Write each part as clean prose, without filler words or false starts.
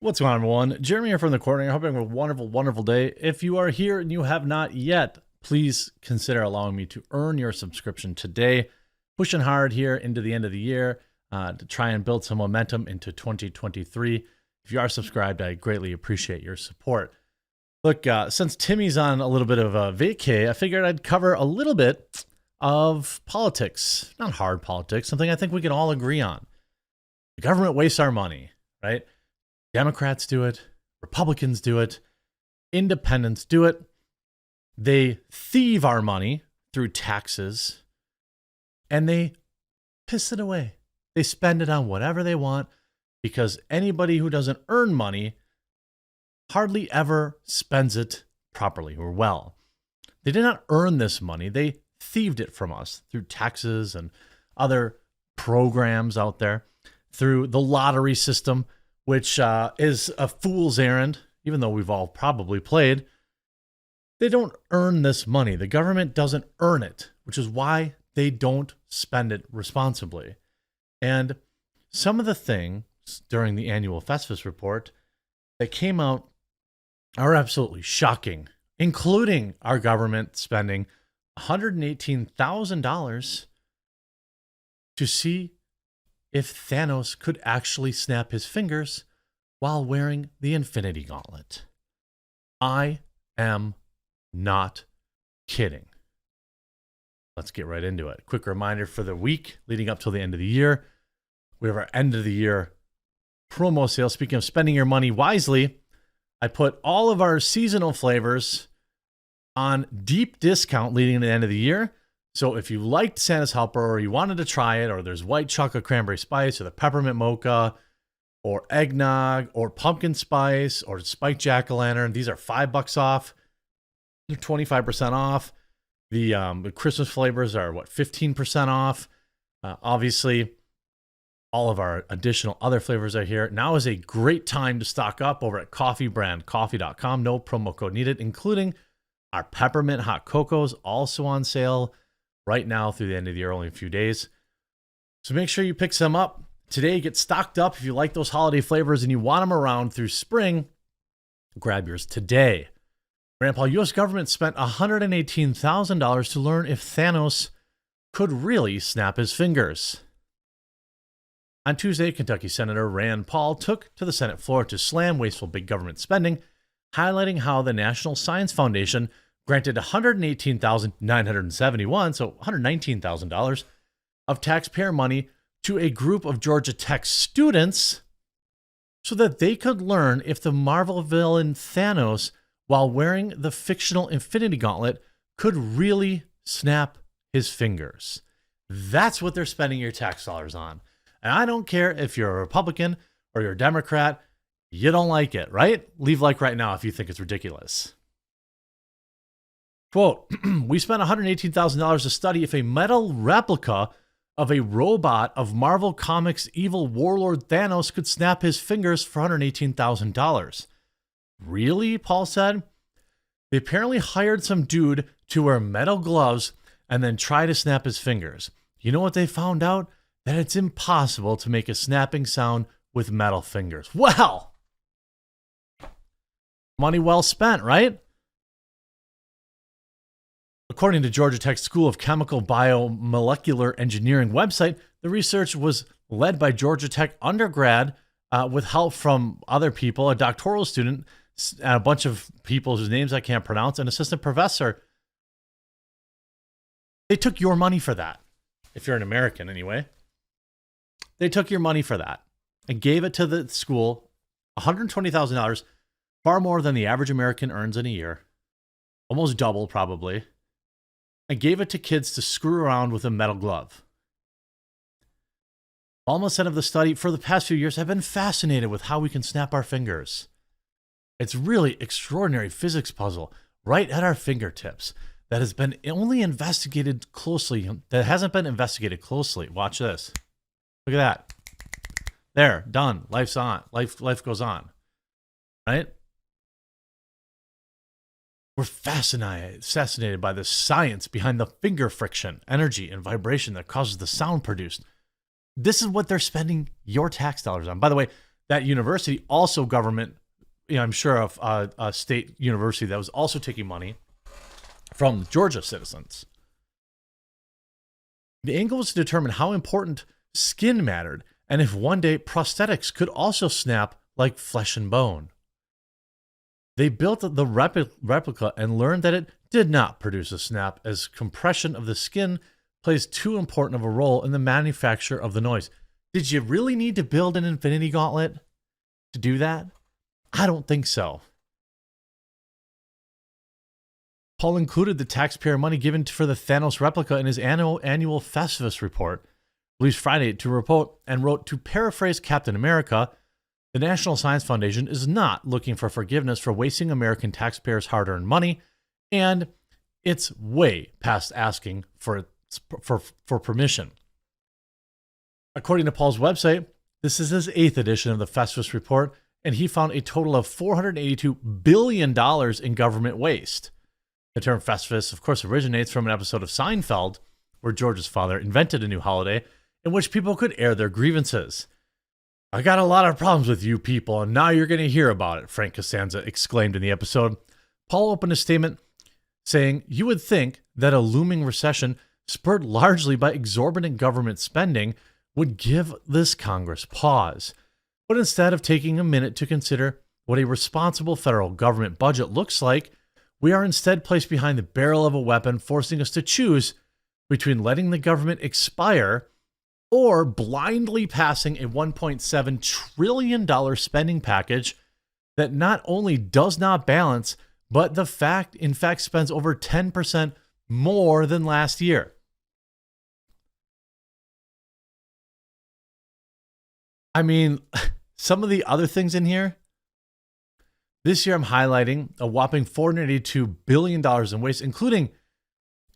What's going on, everyone? Jeremy here from the corner. I hope you're having a wonderful, wonderful day. If you are here and you have not yet, please consider allowing me to earn your subscription today. Pushing hard here into the end of the year to try and build some momentum into 2023. If you are subscribed, I greatly appreciate your support. Look, since Timmy's on a little bit of a vacay, I figured I'd cover a little bit of politics. Not hard politics, something I think we can all agree on. The government wastes our money, right? Democrats do it, Republicans do it, independents do it. They thieve our money through taxes and they piss it away. They spend it on whatever they want because anybody who doesn't earn money hardly ever spends it properly or well. They did not earn this money. They thieved it from us through taxes and other programs out there, through the lottery system, which is a fool's errand, even though we've all probably played. They don't earn this money. The government doesn't earn it, which is why they don't spend it responsibly. And some of the things during the annual Festivus report that came out are absolutely shocking, including our government spending $118,000 to see if Thanos could actually snap his fingers while wearing the Infinity Gauntlet. I am not kidding. Let's get right into it. Quick reminder for the week leading up till the end of the year. We have our end of the year promo sale. Speaking of spending your money wisely, I put all of our seasonal flavors on deep discount leading to the end of the year. So if you liked Santa's Helper or you wanted to try it, or there's white chocolate cranberry spice or the peppermint mocha or eggnog or pumpkin spice or spiked jack-o'-lantern, these are $5 off. They're 25% off. The Christmas flavors are 15% off. Obviously, all of our additional other flavors are here. Now is a great time to stock up over at coffeebrandcoffee.com. No promo code needed, including our peppermint hot cocoa is also on sale right now through the end of the year, only a few days. So make sure you pick some up today. Get stocked up. If you like those holiday flavors and you want them around through spring, grab yours today. Grandpa, U.S. government spent $118,000 to learn if Thanos could really snap his fingers. On Tuesday, Kentucky Senator Rand Paul took to the Senate floor to slam wasteful big government spending, highlighting how the National Science Foundation granted $118,971, so $119,000 of taxpayer money to a group of Georgia Tech students so that they could learn if the Marvel villain Thanos, while wearing the fictional Infinity Gauntlet, could really snap his fingers. That's what they're spending your tax dollars on. And I don't care if you're a Republican or you're a Democrat, you don't like it, right? Leave like right now if you think it's ridiculous. Quote, we spent $118,000 to study if a metal replica of a robot of Marvel Comics' evil warlord Thanos could snap his fingers for $118,000. Really? Paul said. They apparently hired some dude to wear metal gloves and then try to snap his fingers. You know what they found out? That it's impossible to make a snapping sound with metal fingers. Well, money well spent, right? According to Georgia Tech School of Chemical Biomolecular Engineering website, the research was led by Georgia Tech undergrad with help from other people, a doctoral student, and a bunch of people whose names I can't pronounce, an assistant professor. They took your money for that, if you're an American anyway. They took your money for that and gave it to the school, $120,000, far more than the average American earns in a year, almost double probably, and gave it to kids to screw around with a metal glove. Almost said of the study, for the past few years, I've been fascinated with how we can snap our fingers. It's really extraordinary physics puzzle right at our fingertips that has been only investigated closely, that hasn't been investigated closely. Watch this. Look at that. There, done. Life's on. Life goes on. Right? We're fascinated by the science behind the finger friction, energy, and vibration that causes the sound produced. This is what they're spending your tax dollars on. By the way, that university, also government, I'm sure of a state university that was also taking money from Georgia citizens. The angle was to determine how important skin mattered and if one day prosthetics could also snap like flesh and bone. They built the replica and learned that it did not produce a snap, as compression of the skin plays too important of a role in the manufacture of the noise. Did you really need to build an infinity gauntlet to do that? I don't think so. Paul included the taxpayer money given for the Thanos replica in his annual Festivus report, released Friday, to report, and wrote, to paraphrase Captain America, the National Science Foundation is not looking for forgiveness for wasting American taxpayers' hard-earned money, and it's way past asking for permission. According to Paul's website, this is his 8th edition of the Festivus report, and he found a total of $482 billion in government waste. The term Festivus, of course, originates from an episode of Seinfeld, where George's father invented a new holiday in which people could air their grievances. I got a lot of problems with you people, and now you're going to hear about it, Frank Costanza exclaimed in the episode. Paul opened a statement saying, you would think that a looming recession, spurred largely by exorbitant government spending, would give this Congress pause. But instead of taking a minute to consider what a responsible federal government budget looks like, we are instead placed behind the barrel of a weapon, forcing us to choose between letting the government expire or blindly passing a $1.7 trillion spending package that not only does not balance, but in fact spends over 10% more than last year. I mean, some of the other things in here, this year I'm highlighting a whopping $482 billion in waste, including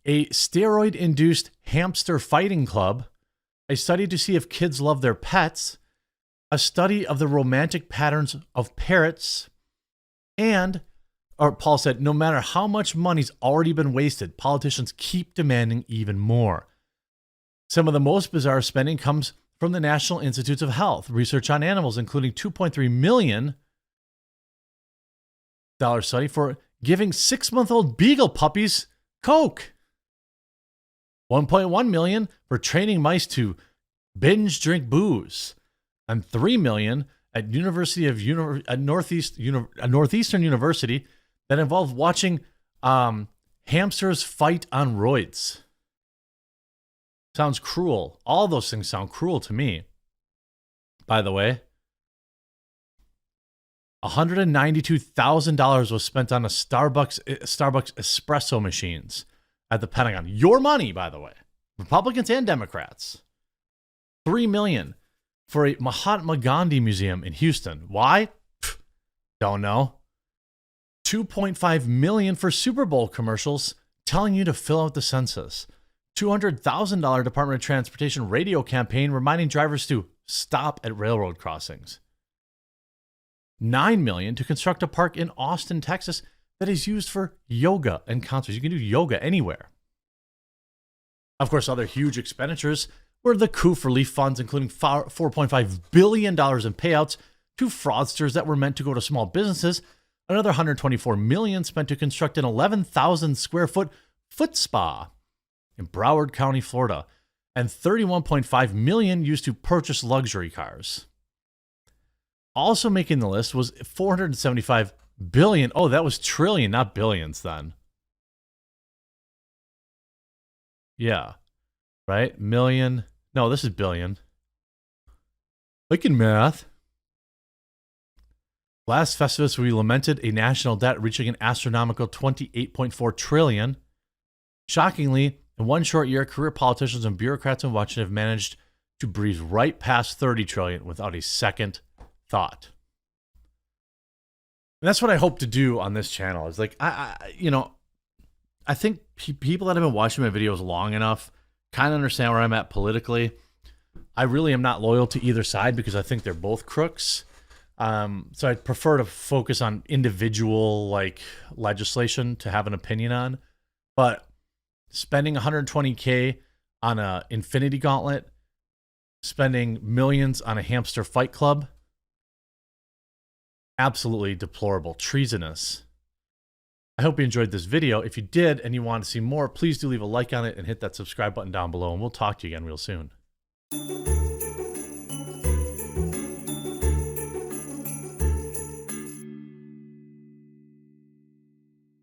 a steroid-induced hamster fighting club, a study to see if kids love their pets, a study of the romantic patterns of parrots, or Paul said, no matter how much money's already been wasted, politicians keep demanding even more. Some of the most bizarre spending comes from the National Institutes of Health, research on animals, including $2.3 million study for giving 6-month-old beagle puppies Coke. $1.1 million for training mice to binge drink booze, and $3 million at Northeastern University that involved watching hamsters fight on roids. Sounds cruel. All those things sound cruel to me. By the way, $192,000 was spent on a Starbucks espresso machines at the Pentagon. Your money, by the way. Republicans and Democrats. $3 million for a Mahatma Gandhi museum in Houston. Why? Don't know. $2.5 million for Super Bowl commercials telling you to fill out the census. $200,000 Department of Transportation radio campaign reminding drivers to stop at railroad crossings. $9 million to construct a park in Austin, Texas that is used for yoga and concerts. You can do yoga anywhere. Of course, other huge expenditures were the coup for relief funds, including $4.5 billion in payouts to fraudsters that were meant to go to small businesses, another $124 million spent to construct an 11,000 square foot spa in Broward County, Florida, and $31.5 million used to purchase luxury cars. Also making the list was $475 billion. Oh, that was trillion, not billions then. Yeah, right? Million. No, this is billion. Look in math. Last Festivus, we lamented a national debt reaching an astronomical $28.4 trillion. Shockingly, in one short year, career politicians and bureaucrats in Washington have managed to breeze right past $30 trillion without a second thought. And that's what I hope to do on this channel. Is like, I think people that have been watching my videos long enough kind of understand where I'm at politically. I really am not loyal to either side because I think they're both crooks. So I prefer to focus on individual legislation to have an opinion on. But spending $120K on a Infinity Gauntlet, spending millions on a hamster fight club, absolutely deplorable, treasonous. I hope you enjoyed this video. If you did and you want to see more, please do leave a like on it and hit that subscribe button down below, and we'll talk to you again real soon.